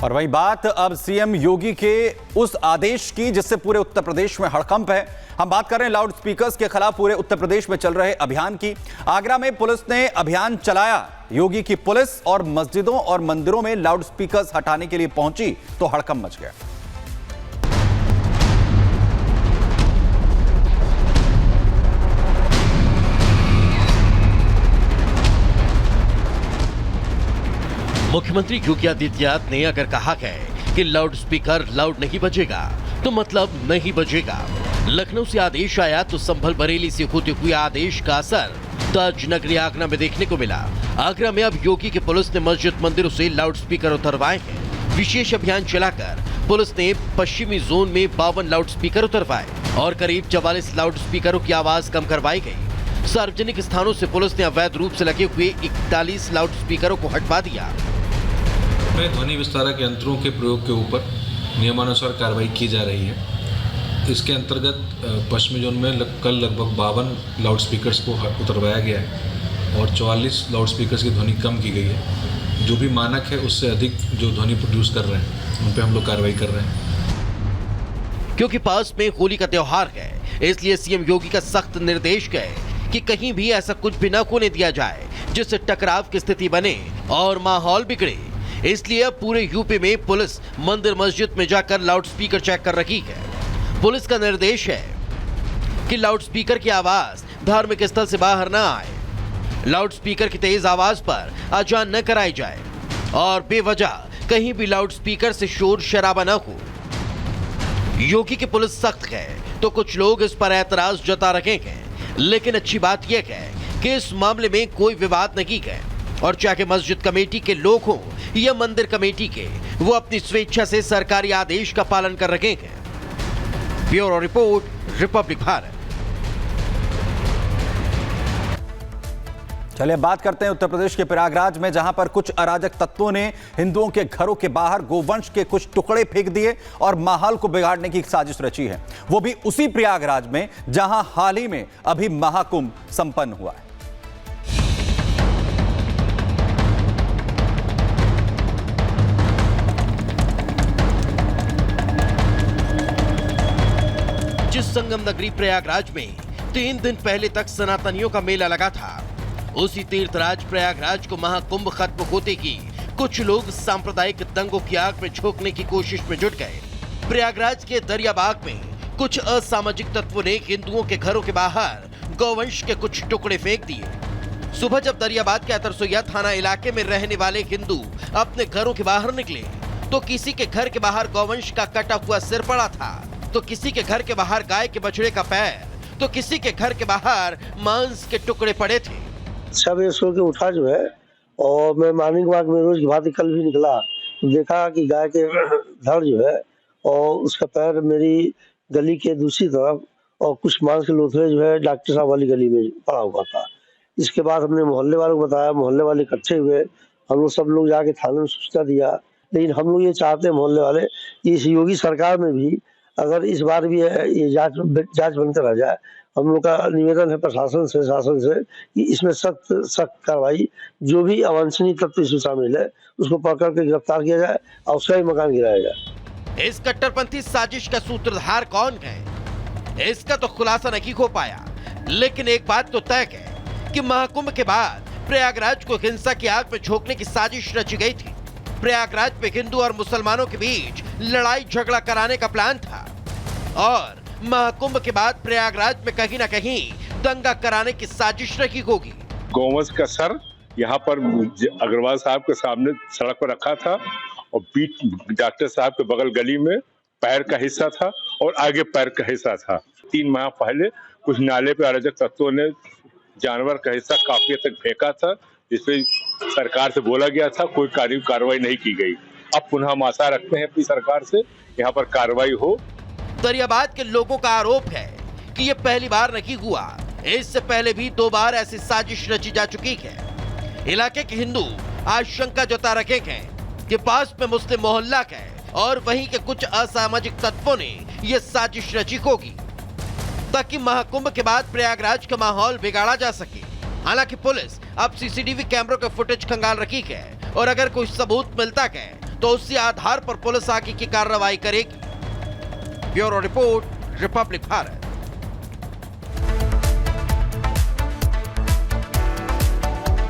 और वही बात अब सीएम योगी के उस आदेश की जिससे पूरे उत्तर प्रदेश में हड़कंप है। हम बात कर रहे हैं लाउड स्पीकर्स के खिलाफ पूरे उत्तर प्रदेश में चल रहे अभियान की। आगरा में पुलिस ने अभियान चलाया। योगी की पुलिस और मस्जिदों और मंदिरों में लाउड स्पीकर्स हटाने के लिए पहुंची तो हड़कंप मच गया। मुख्यमंत्री योगी आदित्यनाथ ने अगर कहा है कि लाउड स्पीकर लाउड नहीं बजेगा तो मतलब नहीं बजेगा। लखनऊ से आदेश आया तो संभल बरेली से होते हुए आदेश का असर ताज नगरी आगरा में देखने को मिला। आगरा में अब योगी की पुलिस ने मस्जिद मंदिरों से लाउड स्पीकर उतरवाए हैं। विशेष अभियान चलाकर पुलिस ने पश्चिमी जोन में 52 लाउड स्पीकर उतरवाए और करीब 44 लाउड स्पीकरों की आवाज कम करवाई गई। सार्वजनिक स्थानों से पुलिस ने अवैध रूप से लगे हुए 41 लाउड स्पीकरों को हटवा दिया। में ध्वनि विस्तारक यंत्रों के प्रयोग के ऊपर नियमानुसार कार्रवाई की जा रही है। इसके अंतर्गत पश्चिमी जोन में कल लगभग 52 लाउड स्पीकर्स को उतरवाया गया है और 44 लाउड स्पीकर्स की ध्वनि कम की गई है। जो भी मानक है उससे अधिक जो ध्वनि प्रोड्यूस कर रहे हैं उन पर हम लोग कार्रवाई कर रहे हैं। क्योंकि पास में होली का त्योहार है, इसलिए सीएम योगी का सख्त निर्देश है कि कहीं भी ऐसा कुछ भी न होने दिया जाए जिससे टकराव की स्थिति बने और माहौल बिगड़े। इसलिए अब पूरे यूपी में पुलिस मंदिर मस्जिद में जाकर लाउड स्पीकर चेक कर रही है। पुलिस का निर्देश है कि लाउड स्पीकर की आवाज धार्मिक स्थल से बाहर न आए, लाउड स्पीकर की तेज आवाज पर अजान न कराई जाए और बेवजह कहीं भी लाउड स्पीकर से शोर शराबा न हो। योगी की पुलिस सख्त है तो कुछ लोग इस पर ऐतराज जता रहे हैं, लेकिन अच्छी बात यह है कि इस मामले में कोई विवाद नहीं है और चाहे मस्जिद कमेटी के लोग हों या मंदिर कमेटी के, वो अपनी स्वेच्छा से सरकारी आदेश का पालन कर रहे हैं। Bureau report, Republic Bharat. चलिए बात करते हैं उत्तर प्रदेश के प्रयागराज में, जहां पर कुछ अराजक तत्वों ने हिंदुओं के घरों के बाहर गोवंश के कुछ टुकड़े फेंक दिए और माहौल को बिगाड़ने की साजिश रची है। वो भी उसी प्रयागराज में जहां हाल ही में अभी महाकुंभ संपन्न हुआ है। जिस संगम नगरी प्रयागराज में 3 दिन पहले तक सनातनियों का मेला लगा था, उसी तीर्थराज प्रयागराज को महाकुंभ खत्म होते ही कुछ लोग सांप्रदायिक दंगों की आग में झोंकने की कोशिश में जुट गए। प्रयागराज के दरियाबाग में कुछ असामाजिक तत्वों ने हिंदुओं के घरों के बाहर गौवंश के कुछ टुकड़े फेंक दिए। सुबह जब दरियाबाग के अतरसोया थाना इलाके में रहने वाले हिंदू अपने घरों के बाहर निकले तो किसी के घर के बाहर गौवंश का कटा हुआ सिर पड़ा था, तो किसी के घर के बाहर गाय के बछड़े का पैर, तो किसी के घर के बाहर मांस के टुकड़े पड़े थे। सब ये सो के उठा जो है और मैं मॉर्निंग वॉक में रोज की भांति कल भी निकला तो देखा कि गाय के धड़ जो है और उसका पैर मेरी गली के दूसरी तरफ और कुछ मांस के लोथड़े जो है डॉक्टर साहब वाली गली में पड़ा हुआ था। इसके बाद हमने मोहल्ले वालों को बताया, मोहल्ले वाले इकट्ठे हुए, हम लोग सब लोग जाके थाने में सूचना दिया। लेकिन हम लोग ये चाहते हैं मोहल्ले वाले कि इस योगी सरकार में भी अगर इस बार भी ये जांच बनते रह जाए, हम लोग का निवेदन है प्रशासन से, शासन से कि इसमें सख्त कार्रवाई, जो भी अवांछनीय तत्व इसमें शामिल है उसको पकड़ के गिरफ्तार किया जाए और उसका ही मकान गिराया जाए। इस कट्टरपंथी साजिश का सूत्रधार कौन है, इसका तो खुलासा नहीं हो पाया, लेकिन एक बात तो तय है कि महाकुंभ के बाद प्रयागराज को हिंसा की आग में झोंकने की साजिश रची गई थी। प्रयागराज में हिंदू और मुसलमानों के बीच लड़ाई झगड़ा कराने का प्लान था और महाकुंभ के बाद प्रयागराज में कहीं ना कहीं दंगा कराने की साजिश रही होगी। गौवंश का सर यहाँ पर अग्रवाल साहब के सामने सड़क पर रखा था और बीच डॉक्टर साहब के बगल गली में पैर का हिस्सा था और आगे पैर का हिस्सा था। 3 माह पहले कुछ नाले पे अराजक तत्वों ने जानवर का हिस्सा काफी हद तक फेंका था, जिसपे सरकार से बोला गया था, कोई कार्रवाई नहीं की गई। अब पुनः हम आशा रखते हैं अपनी सरकार से यहाँ पर कार्रवाई हो। दरियाबाद के लोगों का आरोप है कि ये पहली बार नहीं हुआ, इससे पहले भी 2 बार ऐसी साजिश रची जा चुकी है। इलाके के हिंदू आशंका जता रखे हैं कि पास में मुस्लिम मोहल्ला है और वहीं के कुछ असामाजिक तत्वों ने यह साजिश रची होगी ताकि महाकुंभ के बाद प्रयागराज का माहौल बिगाड़ा जा सके। हालांकि पुलिस अब सीसीटीवी कैमरों के फुटेज खंगाल रखी है और अगर कोई सबूत मिलता है तो उसी आधार पर पुलिस आगे की कार्रवाई करेगी। Bureau report, Republic Bharat.